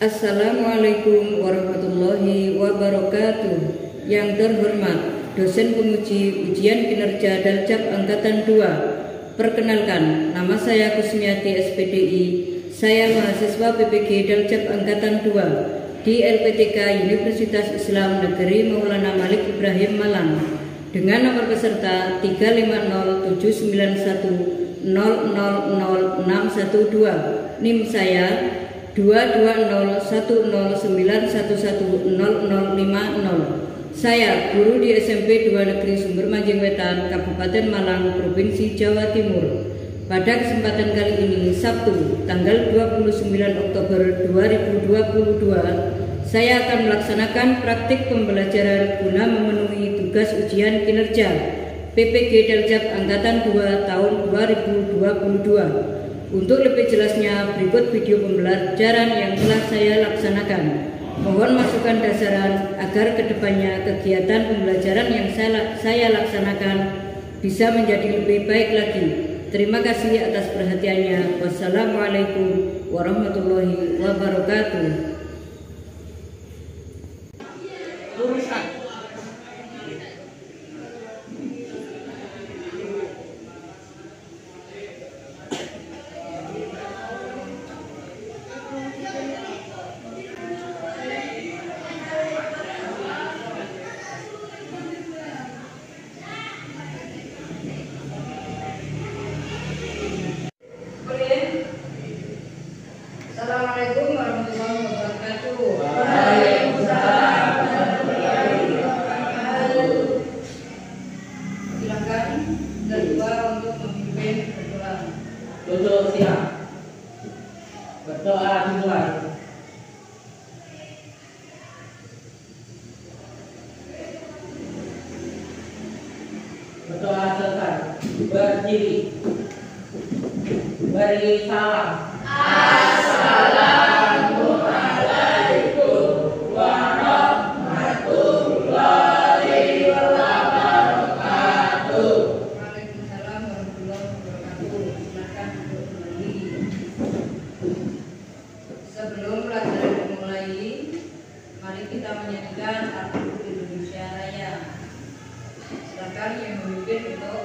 Assalamualaikum warahmatullahi wabarakatuh. Yang terhormat dosen penguji ujian kinerja Daljab Angkatan 2. Perkenalkan, nama saya Kusmiati SPDI. Saya mahasiswa PPG Daljab Angkatan 2 di LPTK Universitas Islam Negeri Maulana Malik Ibrahim Malang dengan nomor peserta 35070000612. NIM saya 2201091100050. Saya guru di SMP 2 Negeri Sumber Manjing Wetan, Kabupaten Malang, Provinsi Jawa Timur. Pada kesempatan kali ini, Sabtu, tanggal 29 Oktober 2022, saya akan melaksanakan praktik pembelajaran guna memenuhi tugas ujian kinerja PPG Daljab Angkatan 2 tahun 2022. Untuk lebih jelasnya, berikut video pembelajaran yang telah saya laksanakan. Mohon masukan dasaran agar kedepannya kegiatan pembelajaran yang saya laksanakan bisa menjadi lebih baik lagi. Terima kasih atas perhatiannya. Wassalamualaikum warahmatullahi wabarakatuh. Assalamualaikum warahmatullahi wabarakatuh. Waalaikumsalam warahmatullahi wabarakatuh. Silakan kedua untuk memimpin berdoa. Duduk siap. Berdoa dimulai. Berdoa selesai. Berdiri. Beri salam. Assalamualaikum warahmatullahi wabarakatuh. Waalaikumsalam warahmatullahi wabarakatuh. Silakan duduk kembali. Sebelum pelajaran dimulai, mari kita menyanyikan Lagu Indonesia Raya. Silakan yang memimpin untuk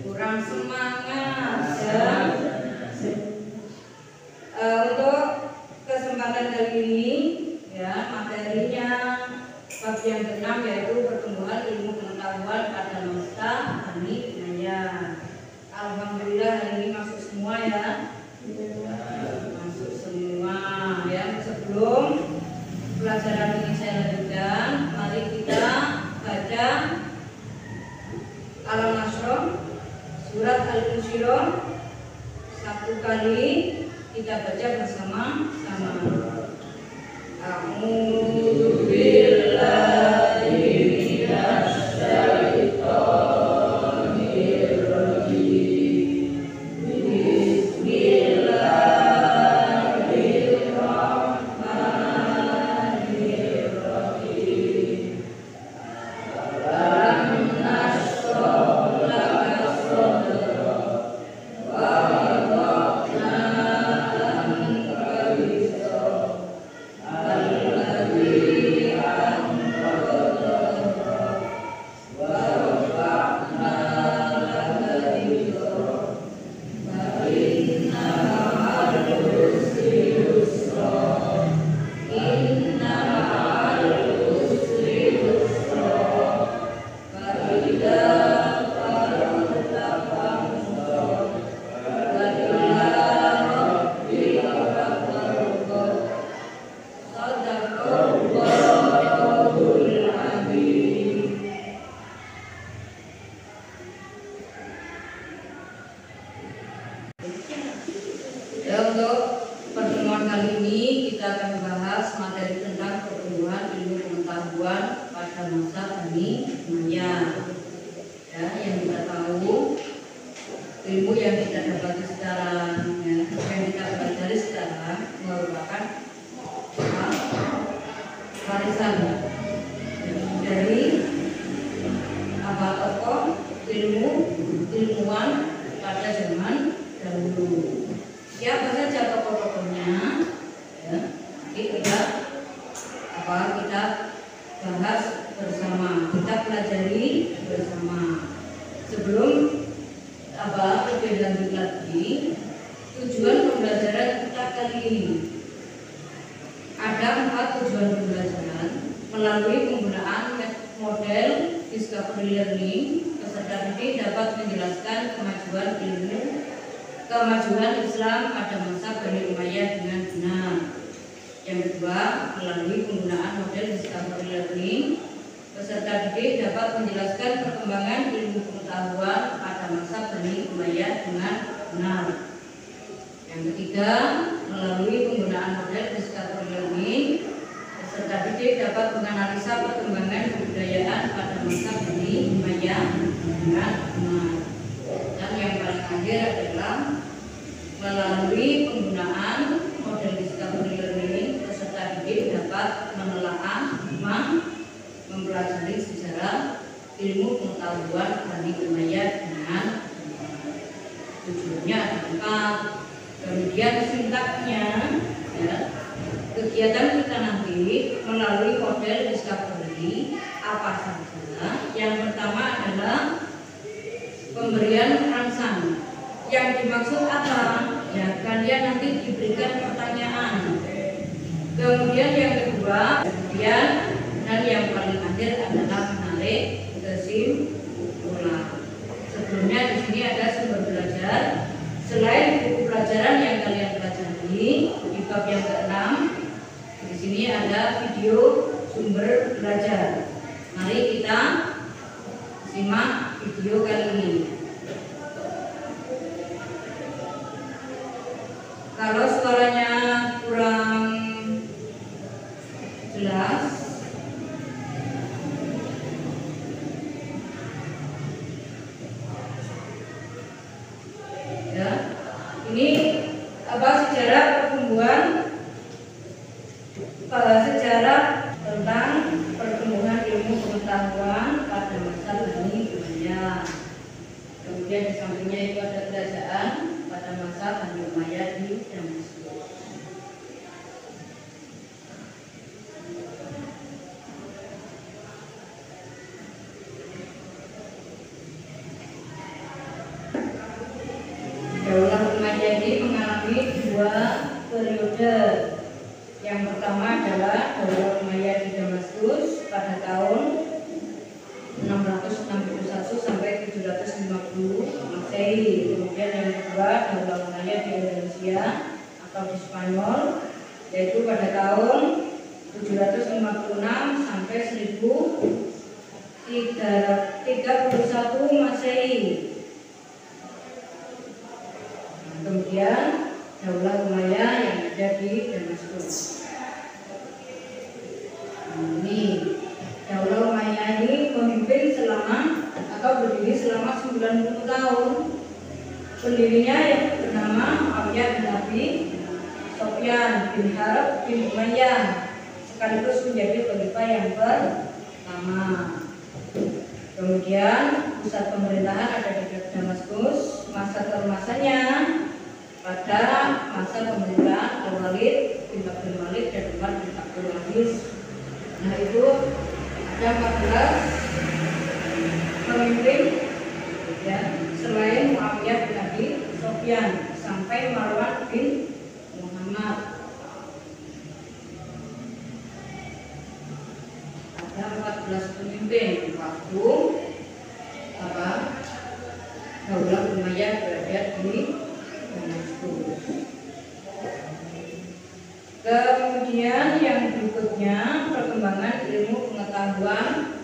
kurang semangat ya. Untuk kesempatan kali ini ya, materi Kita baca bersama-sama. A'udzu billahi minasy syaithanir rajim. Bismillahirrahmanirrahim. Alam nashrah laka sadrak wa wada'na anka wizrak alladzi anqadha dhahrak wa rafa'na laka dhikrak fa inna ma'al usri yusra inna ma'al usri yusra fa idza faragta fansab wa ila rabbika farghab. Shadaqallahul azim. Ya, untuk pertemuan kali ini kita akan membahas materi tentang pertumbuhan ilmu pengetahuan pada masa Bani Umayyah. Ya, yang kita tahu ilmu yang kita dapati sekarang, ya, yang kita pelajari sekarang merupakan warisan dari tokoh ilmuwan pada zaman dahulu. Siapa saja tokoh-tokohnya, ya, nanti kita bahas bersama, kita pelajari bersama. Sebelum lebih lanjut lagi, tujuan pembelajaran kita kali ini ada 4 tujuan pembelajaran melalui penggunaan model discovery learning. Peserta didik dapat menjelaskan kemajuan Islam pada masa Bani Umayyah dengan benar. Yang kedua, melalui penggunaan model discovery learning, peserta didik dapat menjelaskan perkembangan ilmu pengetahuan pada masa Bani Umayyah dengan benar. Yang ketiga, melalui penggunaan model discovery learning, peserta didik dapat menganalisa perkembangan kebudayaan pada masa Bani Umayyah dengan benar. Dan yang paling akhir adalah melalui penggunaan model discovery learning, peserta didik dapat menelaah, mempelajari sejarah ilmu pengetahuan Bani Umayyah dengan tujuannya ada 4. Kemudian sintaknya, ya, kegiatan kita nanti melalui model discovery apa saja. Yang pertama adalah pemberian rangsang. Yang dimaksud apa? Ya, kalian nanti diberikan pertanyaan. Kemudian yang kedua, dan yang paling akhir adalah menarik kesimpulan. Sebelumnya di sini ada sumber belajar. Selain buku pelajaran yang kalian pelajari di bab yang ke-6, di sini ada video sumber belajar. Mari kita simak video kali ini. Kalau suaranya kurang jelas, ya, ini sejarah pertumbuhan, sejarah tentang pertumbuhan ilmu pengetahuan pada masa Bani Umayyah. Kemudian di sampingnya itu ada kerajaan pada masa Bani Umayyah di Damaskus. Daulah Umayyah ini mengalami 2 periode. Yang pertama adalah Daulah Umayyah di Damaskus pada tahun 661 sampai 750 Masehi. Kemudian yang kedua Daulah Umayyah di Indonesia atau di Spanyol, yaitu pada tahun 756 sampai 1031 Masehi. Kemudian Daulah Umayyah yang ada di Damaskus. Ini Daulah Umayyah ini memimpin selama atau berdiri selama 90 tahun. Pendirinya yang bernama Muawiyah bin Abi Sofyan bin Harb bin Umayyah, sekaligus menjadi khalifah yang pertama. Kemudian pusat pemerintahan ada di Damaskus. Masa keemasannya pada masa pemerintahan Al-Walid bin Abdul Malik dan Umar bin Abdul Aziz. Nah itu ada 14 pemimpin ya, selain Muawiyah bin Abi Sofyan sampai Marwan bin Muhammad. Ada 14 pemimpin waktu Daulah Umayyah berada di Damaskus. Kemudian yang berikutnya perkembangan ilmu pengetahuan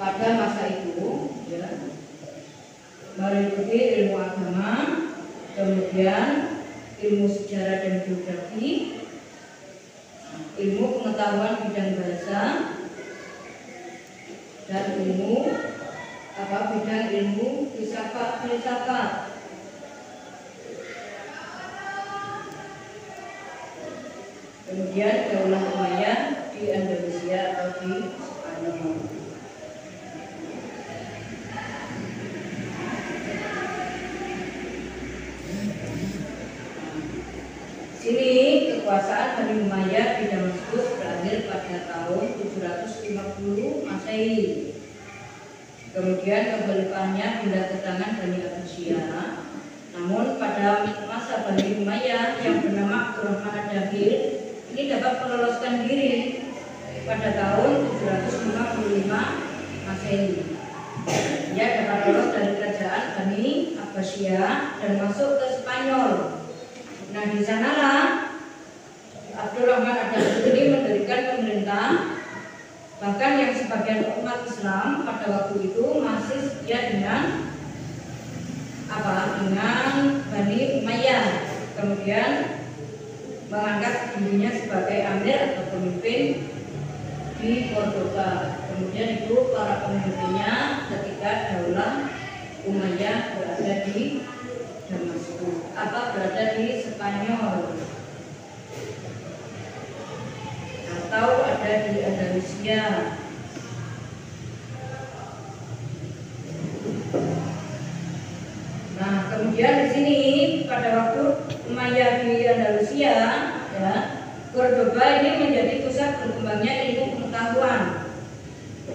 pada masa itu ya, meliputi ilmu agama, kemudian ilmu sejarah dan geografi, ilmu pengetahuan bidang bahasa, dan bidang ilmu filsafat. Kemudian Daulah Umayyah di Andalusia atau di Spanyol. Sini kekuasaan Bani Umayyah di Damaskus berakhir pada tahun 750 Masehi. Kemudian kekhalifahannya pindah ke tangan Bani Abbasiyah. Namun pada masa Bani Umayyah yang bernama Abdurrahman Ad-Dakhil ini dapat meloloskan diri pada tahun 755 Masehi. Ia dapat lolos dari kerajaan Bani Abbasiyah dan masuk ke Spanyol. Nah di sanalah Abdurrahman Ad-Dakhil ini mendirikan pemerintah. Bahkan yang sebagian umat Islam pada waktu itu masih setia dengan Bani Umayyah. Kemudian mengangkat dirinya sebagai amir atau pemimpin di Cordoba. Kemudian itu para pemimpinnya ketika Daulah Umayyah berada di Damaskus, berada di Spanyol atau ada di Andalusia. Nah, kemudian di sini pada waktu Umayyah di Andalusia, ya, Cordoba ini menjadi pusat berkembangnya ilmu pengetahuan.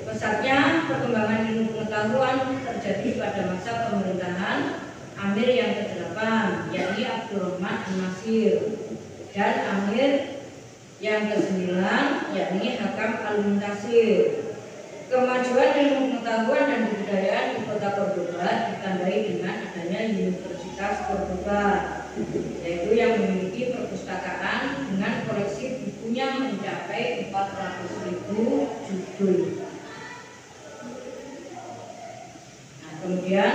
Pesatnya perkembangan ilmu pengetahuan terjadi pada masa pemerintahan Amir yang ke-8, yakni Abdurrahman An-Nasir, dan Amir yang ke-9, yakni Hakam Al-Muntasir. Kemajuan ilmu pengetahuan dan kebudayaan di kota Cordoba ditandai dengan adanya Universitas Cordoba, yaitu yang memiliki perpustakaan dengan koleksi bukunya mencapai 400.000 judul. Nah, kemudian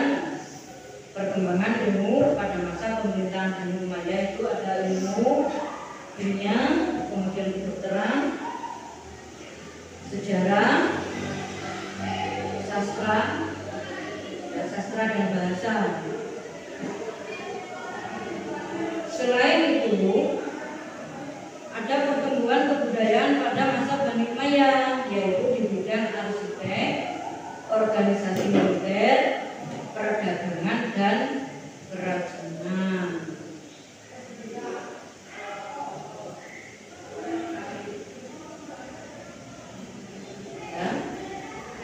perkembangan ilmu pada masa pemerintahan Bani Umayyah itu ada ilmu kimia, kemudian kedokteran, sejarah, sastra dan bahasa. Selain itu, ada pertumbuhan kebudayaan pada masa Bani Umayyah, yaitu di bidang arsitek, organisasi militer, perdagangan dan kerajinan.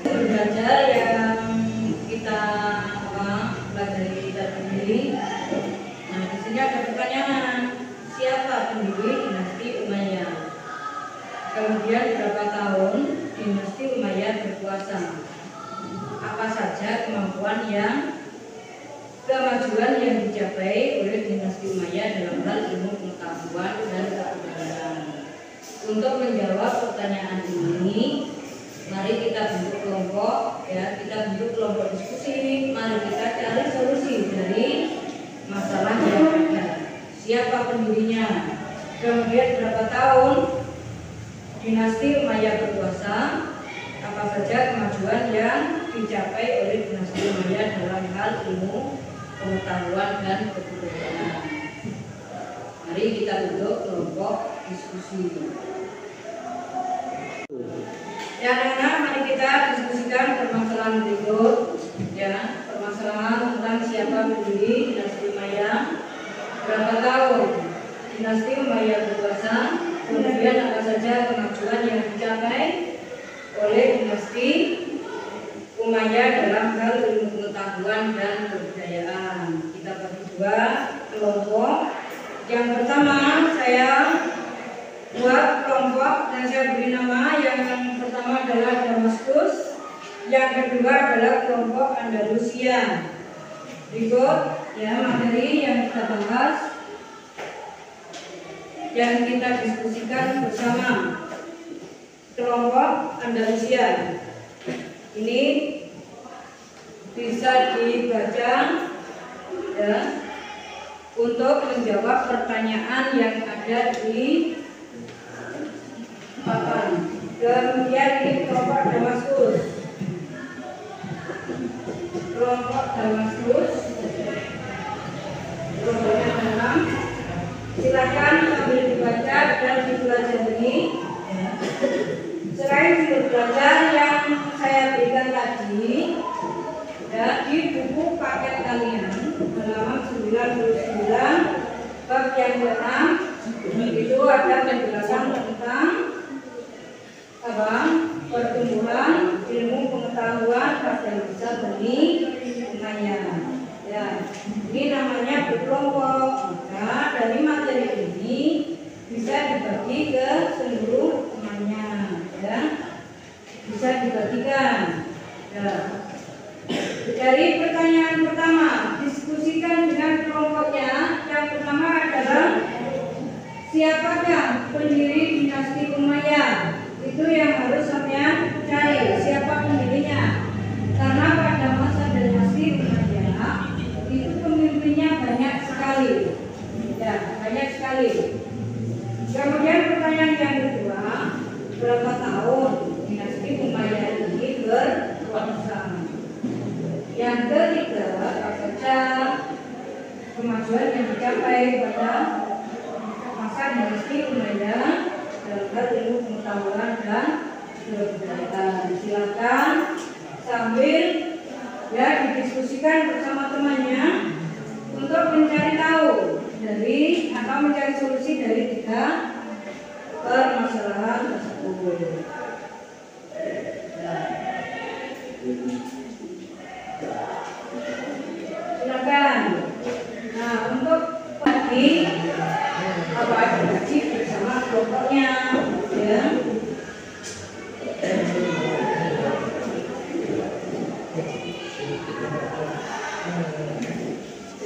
Belajar yang kita pelajari kita sendiri. Nah, di sini ada pertanyaan, siapa pendiri dinasti Umayyah? Kemudian berapa tahun dinasti Umayyah berkuasa? Apa saja kemajuan yang dicapai oleh dinasti Umayyah dalam hal ilmu pengetahuan dan kebudayaan? Untuk menjawab pertanyaan ini, mari kita bentuk kelompok, ya, kita bentuk kelompok diskusi. Mari kita cari solusi dari masalah yang ada. siapa pendirinya, kemudian berapa tahun dinasti Umayyah berkuasa, apa saja kemajuan yang dicapai oleh dinasti Umayyah dalam hal ilmu, pengetahuan dan kebudayaan. Mari kita duduk kelompok diskusi. Ya, anak-anak, mari kita diskusikan permasalahan berikut. Ya, permasalahan tentang siapa pendiri dinasti Umayyah, berapa tahun dinasti Umayyah berkuasa, kemudian apa saja kemajuan yang dicapai oleh dinasti Umayyah dalam hal ilmu pengetahuan dan kebudayaan. Kita bagi dua kelompok. Yang pertama saya buat kelompok dan saya beri nama. Yang pertama adalah Damaskus, yang kedua adalah kelompok Andalusia. Berikut ya materi yang kita bahas, yang kita diskusikan bersama. Kelompok Andalusia ini bisa dibaca ya, untuk menjawab pertanyaan yang ada di papan. Kemudian ini kelompok Damaskus. Kelompok Damaskus, kelompoknya 6. Silakan sambil dibaca dan dipelajari. Selain video belajar yang saya berikan tadi, ya, di buku paket kalian halaman 99 bab yang ke-6 itu ada penjelasan tentang apa? Pertumbuhan ilmu pengetahuan pada bangsa Bani Umayyah. Ya, ini namanya berkelompok. Nah, dari materi ini bisa dibagi ke seluruh temannya, ya, bisa dibagikan. Ya. Dari pertanyaan pertama, diskusikan dengan kelompoknya. Yang pertama adalah siapakah pendiri dinasti Umayyah? Itu yang harus sampean cari, siapa pendirinya. Karena pada masa dinasti Umayyah itu pemimpinnya banyak sekali. Ya, banyak sekali. Kemudian pertanyaan yang kedua, berapa tahun dinasti Umayyah ini berkuasa? Yang ketiga, apa saja kemajuan yang dicapai pada masa dinasti Umayyah dalam hal ilmu pengetahuan dan kebudayaan. Silakan sambil ya didiskusikan bersama temannya untuk mencari tahu dari atau mencari solusi dari 3 permasalahan tersebut. Silakan. Nah, untuk pagi apa ngaji bersama kelompoknya, ya.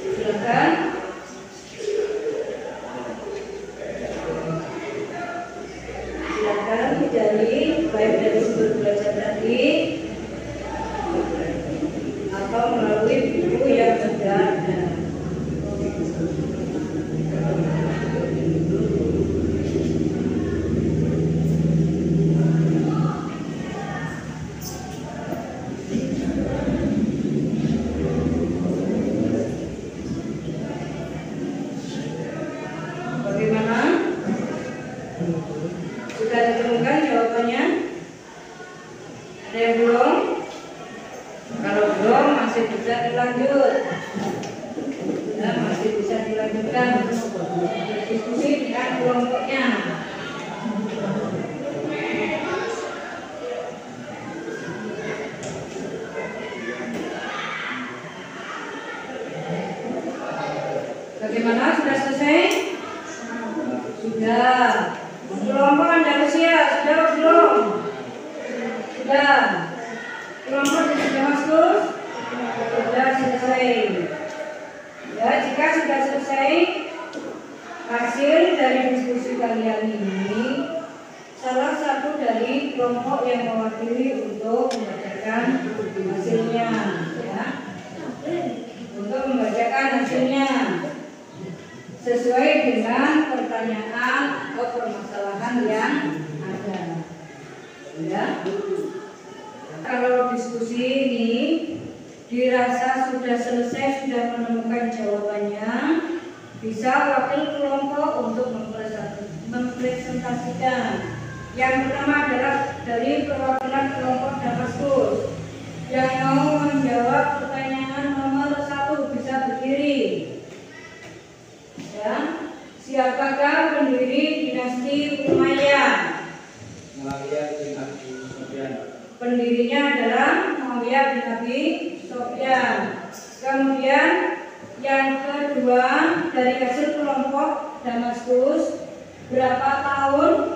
Silakan. Silakan dari baik dari sumber belajar tadi atau melalui buku yang sudah ada. Bagaimana? Sudah ditemukan jawabannya? Ada yang belum? Kalau belum masih bisa dilanjut. Ya, masih bisa dilanjutkan diskusi dengan kelompoknya. Bagaimana? Sudah selesai? Sudah. Kelompok Andalusia sudah belum? Sudah. Kelompok Damaskus sudah selesai. Ya, jika sudah selesai hasil dari diskusi kalian ini, salah satu dari kelompok yang mewakili untuk membacakan hasilnya, ya. Untuk membacakan hasilnya. sesuai dengan pertanyaan atau permasalahan yang ada. Ya. Kalau diskusi ini dirasa sudah selesai, sudah menemukan jawabannya, bisa wakil kelompok untuk mempresentasikan. Yang pertama adalah dari perwakilan kelompok Damaskus yang mau menjawab pertanyaan nomor 1 bisa berdiri. Ya. Siapakah pendiri dinasti Umayyah? Muawiyah bin Abi Sufyan. Pendirinya adalah Muawiyah bin Abi Sufyan. Kemudian yang kedua dari hasil kelompok Damaskus, berapa tahun?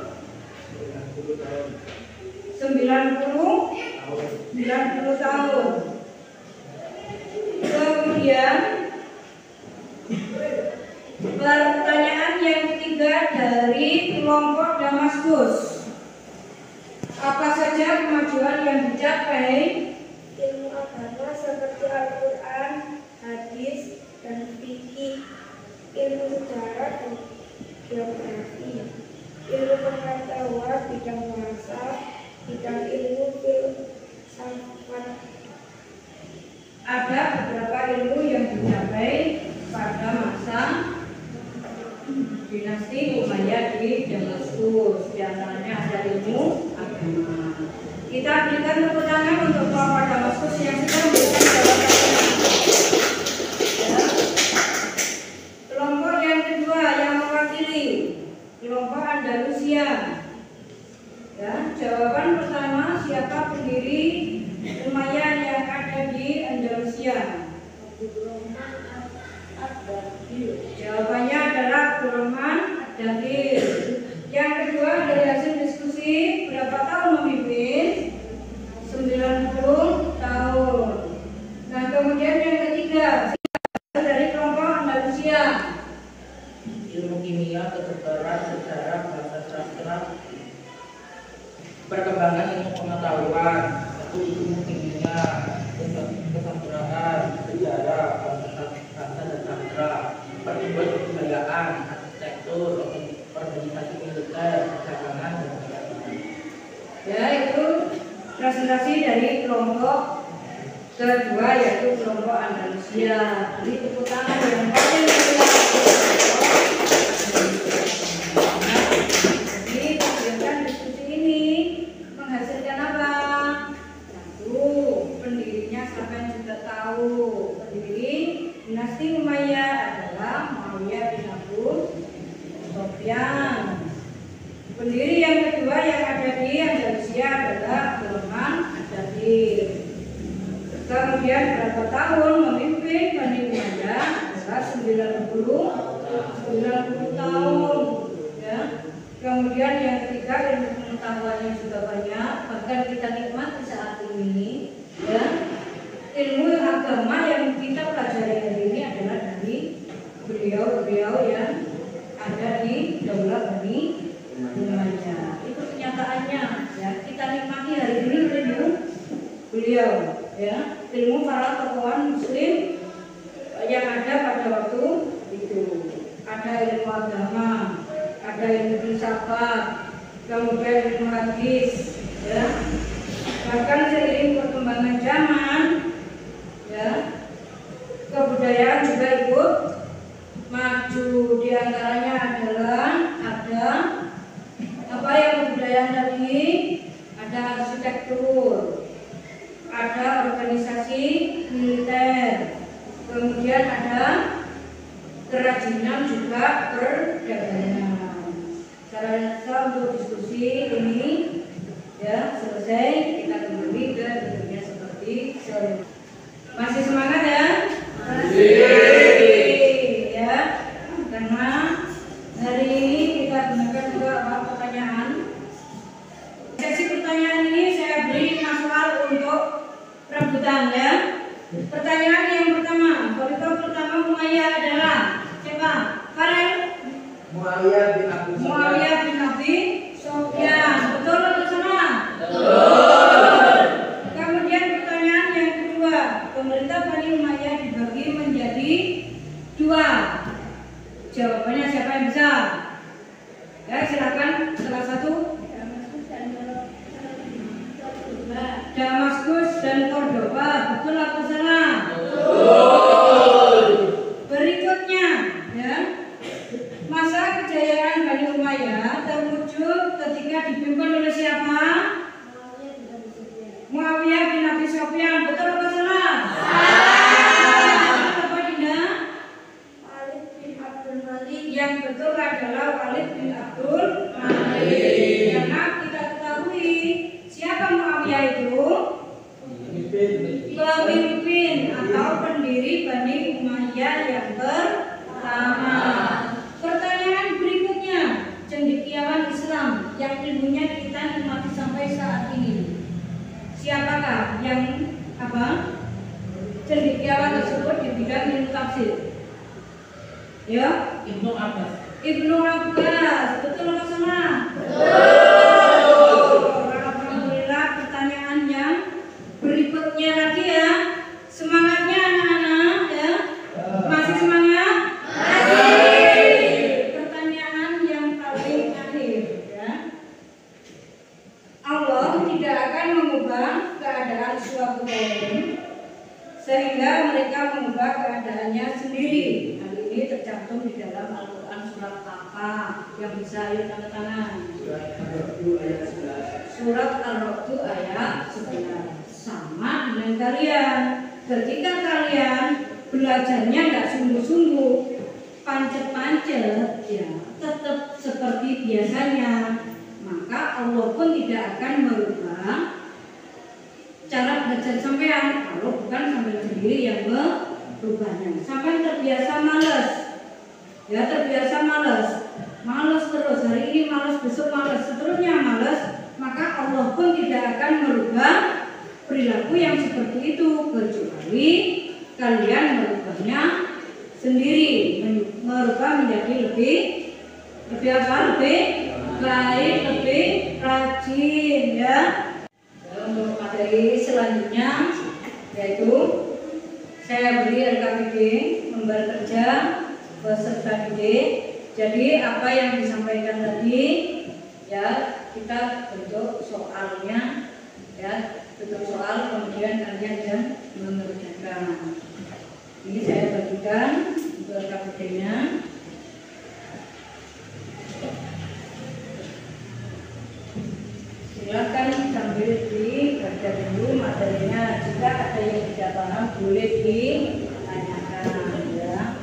90 tahun. Kemudian pertanyaan yang ketiga dari kelompok Damaskus, apa saja kemajuan yang dicapai? Ilmu agama seperti Al-Quran, hadis, dan fikih, ilmu sejarah dan geografi, ilmu pengetahuan bidang bahasa, bidang ilmu filsafat. Ada beberapa ilmu yang dicapai pada masa dinasti Umayyah di Damaskus. Di antaranya ada ilmu agama. Kita berikan tepuk tangan untuk kelompok Damaskus yang sudah memberikan jawabannya. Ya. Kelompok yang kedua yang mewakili kelompok Andalusia. Ya, jawaban pertama, siapa pendiri Umayyah yang ada di Andalusia? Jawabannya adalah Abdurrahman Ad-Dakhil. Yang kedua dari hasil diskusi, berapa tahun memimpin? 90 tahun. Nah, kemudian yang ketiga dari kelompok Andalusia. Ilmu kimia, kedokteran, sejarah, bahasa sastra, perkembangan ilmu pengetahuan, satu ilmu kimia, kesastraan, sejarah, bahasa dan sastra, pertumbuhan kebudayaan, arsitektur, organisasi militer, perdagangan, dan lain-lain. Ya, itu presentasi dari kelompok kedua yaitu kelompok Andalusia. Beri tepuk tangan yang paling meriah. Jadi kegiatan diskusi ini menghasilkan apa? Satu, pendirinya siapa yang sudah tahu. Pendiri dinasti Umayyah adalah Muawiyah bin Abi Sufyan. Pendiri yang kedua yang ada di Andalusia adalah Abdurrahman Ad-Dakhil. Kemudian berapa tahun memimpin Bani Umayyah adalah 90 tahun. Ya. Kemudian yang ketiga ilmu pengetahuan yang juga banyak, bahkan kita nikmati saat ini. Ya. Ilmu agama yang kita pelajari hari ini adalah dari beliau-beliau yang ada di Daulah Bani Umayyah. Itu kenyataannya. Ya. Kita nikmati hari ini ilmu beliau. Ya, ilmu para tokohan muslim yang ada pada waktu itu. Ada ilmu agama, ada ilmu filsafat, kemudian ilmu hadis, ya. Bahkan seiring perkembangan zaman, ya, kebudayaan juga ikut maju. Di antaranya adalah ada apa yang kebudayaan tadi? Ada arsitektur, ada organisasi militer, kemudian ada kerajinan juga perdagangan. Cara untuk diskusi ini ya selesai, kita kembali ke dunia seperti sore. Masih semangat ya? Masih. Ya, karena hari ini kita gunakan juga pertanyaan. Sesi pertanyaan ini saya beri masalah untuk rebutan ya. Pertanyaan yang pertama, khalifah pertama Umayyah adalah siapa? Farel? Muawiyah bin Abi Sufyan. Muawiyah bin Abi Sufyan. Betul atau salah? Betul. Kemudian pertanyaan yang kedua, pemerintah Bani Umayyah dibagi menjadi dua. Jawabannya yang apa? Cendekiawan tersebut di bidang ilmu tafsir. Ya, Ibnu Abbas. Ibnu Abbas, betul apa salah? Alhamdulillah, pertanyaan yang berikutnya lagi ya. Semangatnya anak-anak ya. Masih semangat? Masih. Pertanyaan yang paling akhir ya. Allah tidak akan mengubah keadaan suatu kaum sehingga mereka mengubah keadaannya sendiri. Hal ini tercantum di dalam Al-Quran surat apa? Yang bisa ayo tanda tangan. Surat Ar-Ra'd ayat 11. Sama dengan kalian. Ketika kalian belajarnya nggak sungguh-sungguh, pancet-pancet, ya tetap seperti biasanya, maka Allah pun tidak akan merubah cara belajar sampean kalau bukan sampean sendiri yang merubahnya. Sampean terbiasa malas, ya terbiasa malas terus, hari ini malas, besok malas, seterusnya malas, maka Allah pun tidak akan merubah perilaku yang seperti itu kecuali kalian merubahnya sendiri, merubah menjadi lebih apa? Lebih baik, lebih rajin ya. Untuk materi selanjutnya yaitu saya beri RKPD lembar kerja peserta didik. Jadi apa yang disampaikan tadi ya kita bentuk soalnya ya, bentuk soal kemudian kalian yang mengerjakan. Ini saya bagikan untuk RKPD-nya. Silakan sambil dibaca dulu materinya. Jika ada yang tidak paham boleh ditanyakan ya.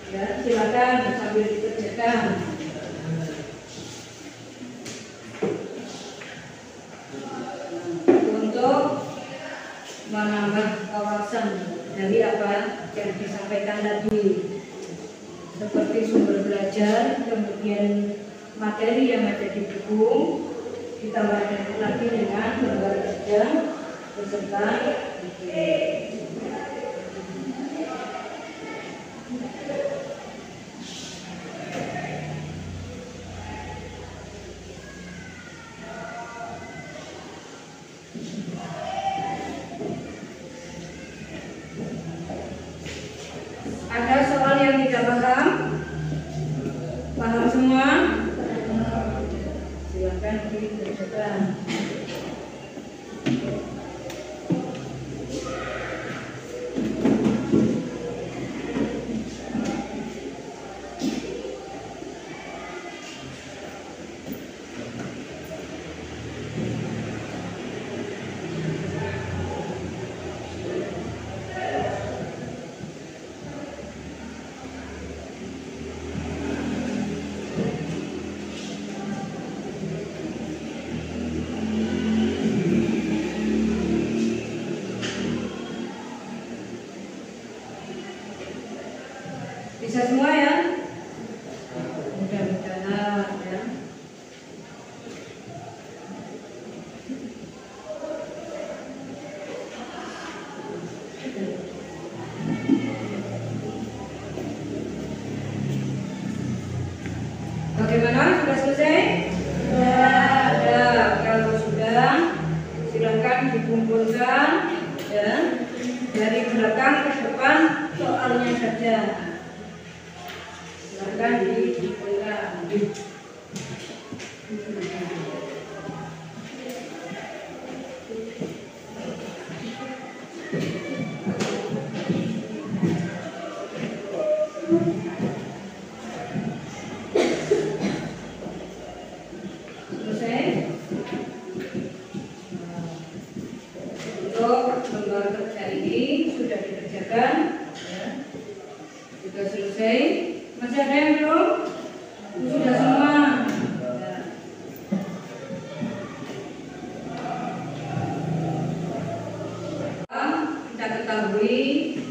Ya, silakan sambil dikerjakan. Menambah wawasan dari apa yang disampaikan tadi, seperti sumber belajar, kemudian materi yang ada di buku, ditambah lagi dengan lembar kerja beserta ada soal yang tidak paham? Paham semua? Silakan dikerjakan. Bisa semua ya? Mudah-mudahan ya. Bagaimana? Sudah selesai? Ya, kalau sudah silakan dikumpulkan ya. Dari belakang ke depan soalnya saja. Silakan dikumpulkan. Selesai? Untuk lembar kerja ini sudah dikerjakan ya. Sudah selesai. Masih ada yang belum? Sudah semua. Ya. diketahui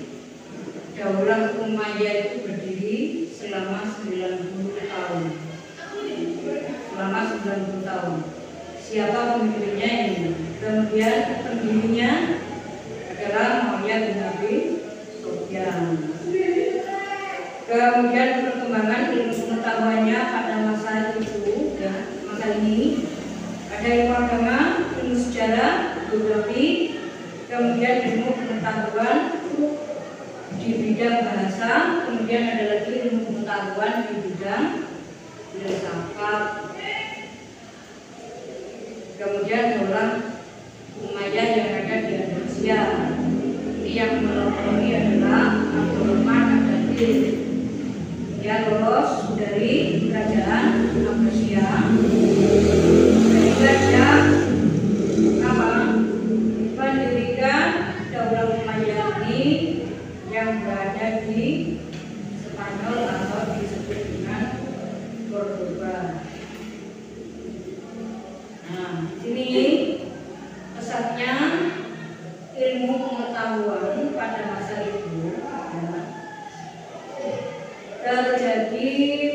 Daulah Umayyah itu berdiri selama 90 tahun. Selama 90 tahun. Siapa pemimpinnya ini? Kemudian pendirinya adalah Muawiyah bin Abi Sufyan. Kemudian perkembangan ilmu pengetahuannya pada masa itu, ya, masa ini ada ilmu agama, ilmu sejarah, geografi, kemudian ilmu pengetahuan di bidang bahasa, kemudian ada lagi ilmu pengetahuan di bidang filsafat. Kemudian Daulah Umayyah yang ada di Indonesia. Ini yang melopori adalah Abdurrahman Ad-Dakhil. Dia lolos dari kerajaan Abbasiyah sehingga dia mendirikan Daulah Umayyah ini yang berada di Spanyol atau disebut dengan Cordoba. Nah, sini pesatnya ilmu pengetahuan pada masa itu terjadi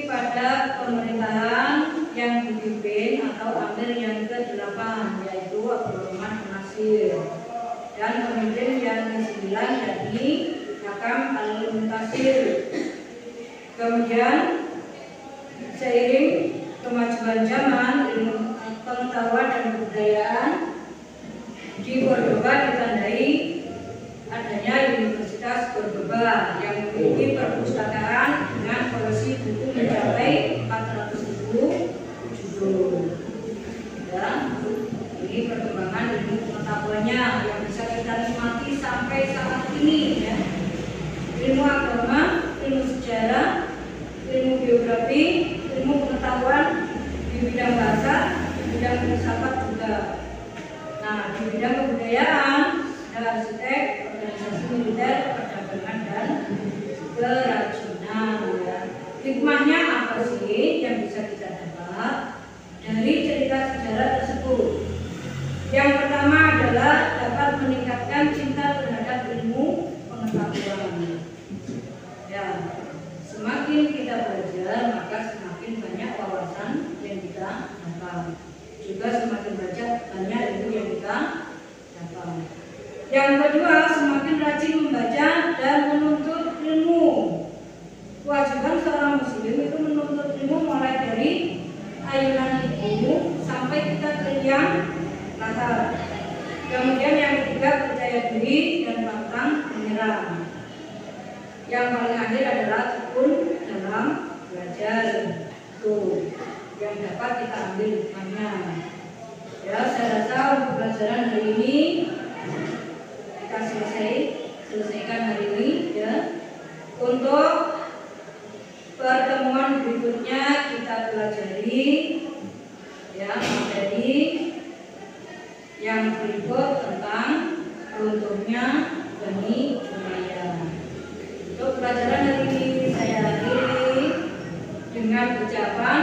pada pemerintahan yang dipimpin atau amir yang ke-8, yaitu Abdurrahman An-Nasir, dan pemimpin yang ke-9 yakni Hakam Al-Muntasir. Kemudian seiring kemajuan zaman, ilmu pengetahuan dan kebudayaan di Cordoba ditandai adanya Universitas Cordoba yang memiliki perpustakaan dengan koleksi buku mencapai 400.000 judul. Dan ini perkembangan ilmu pengetahuannya yang bisa kita nikmati sampai saat ini, ya. Ilmu agama, ilmu sejarah, ilmu geografi, ilmu pengetahuan di bidang bahasa, di bidang filsafat juga. Nah, di bidang kebudayaan ada arsitek, organisasi militer, perdagangan dan kerajinan, ya. Hikmahnya apa sih yang bisa kita dapat dari cerita sejarah tersebut? Yang pertama adalah dapat meningkatkan cinta terhadap ilmu pengetahuan. Ya, semakin kita belajar maka semakin banyak wawasan yang kita dapat. Juga semakin banyak ilmu yang kita dapat. Yang kedua, semakin rajin membaca dan menuntut ilmu. Kewajiban seorang muslim itu menuntut ilmu mulai dari ayunan ibu sampai kita teriak nasar. Kemudian yang ketiga, percaya diri dan pantang menyerah. Yang paling akhir adalah tekun dalam belajar. Tuh, yang dapat kita ambil hikmahnya. Ya, saya rasa untuk pelajaran hari ini kita selesaikan hari ini, ya. Untuk pertemuan berikutnya kita pelajari, ya, materi yang berikut tentang runtuhnya Bani Umayyah. Untuk pelajaran hari ini saya akhiri dengan ucapan